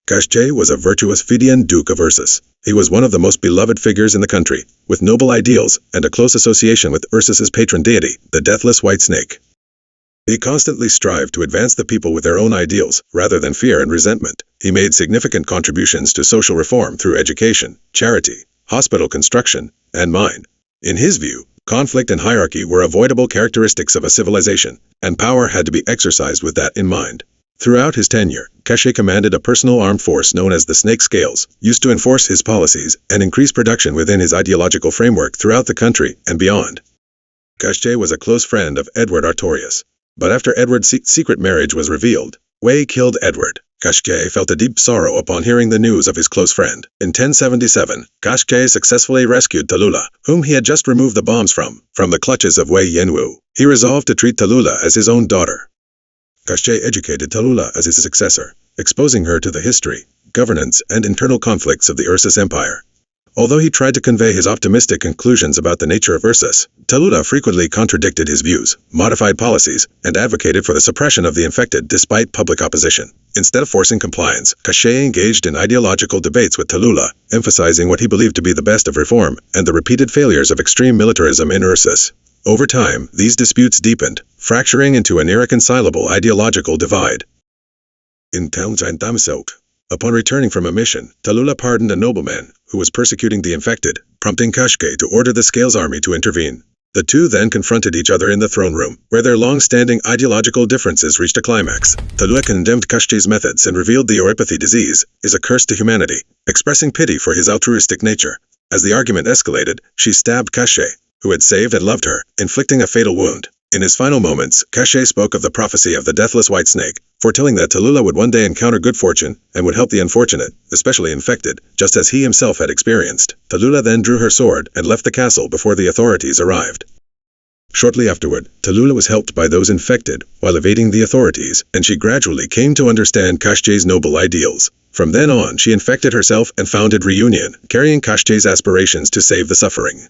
Kashchey was a virtuous Fidian Duke of Ursus. He was one of the most beloved figures in the country, with noble ideals and a close association with Ursus's patron deity, the deathless white snake. He constantly strived to advance the people with their own ideals, rather than fear and resentment. He made significant contributions to social reform through education, charity, hospital construction, and mine. In his view, conflict and hierarchy were avoidable characteristics of a civilization, and power had to be exercised with that in mind. Throughout his tenure, Kashchey commanded a personal armed force known as the Snake Scales, used to enforce his policies and increase production within his ideological framework throughout the country and beyond. Kashchey was a close friend of Edward Artorius. But after Edward's secret marriage was revealed, Wei killed Edward. Kashchey felt a deep sorrow upon hearing the news of his close friend. In 1077, Kashchey successfully rescued Tallulah, whom he had just removed the bombs from the clutches of Wei Yanwu. He resolved to treat Tallulah as his own daughter. Kashchey educated Tallulah as his successor, exposing her to the history, governance, and internal conflicts of the Ursus Empire. Although he tried to convey his optimistic conclusions about the nature of Ursus, Tallulah frequently contradicted his views, modified policies, and advocated for the suppression of the infected despite public opposition. Instead of forcing compliance, Kashchey engaged in ideological debates with Tallulah, emphasizing what he believed to be the best of reform and the repeated failures of extreme militarism in Ursus. Over time, these disputes deepened, fracturing into an irreconcilable ideological divide. In Townsend, upon returning from a mission, Tallulah pardoned a nobleman who was persecuting the infected, prompting Kashchey to order the Scales army to intervene. The two then confronted each other in the throne room, where their long-standing ideological differences reached a climax. Tallulah condemned Kashchey's methods and revealed the oropathy disease is a curse to humanity, expressing pity for his altruistic nature. As the argument escalated, she stabbed Kashchey, who had saved and loved her, inflicting a fatal wound. In his final moments, Kashchey spoke of the prophecy of the deathless white snake, foretelling that Tallulah would one day encounter good fortune and would help the unfortunate, especially infected, just as he himself had experienced. Tallulah then drew her sword and left the castle before the authorities arrived. Shortly afterward, Tallulah was helped by those infected while evading the authorities, and she gradually came to understand Kashchey's noble ideals. From then on, she infected herself and founded Reunion, carrying Kashchey's aspirations to save the suffering.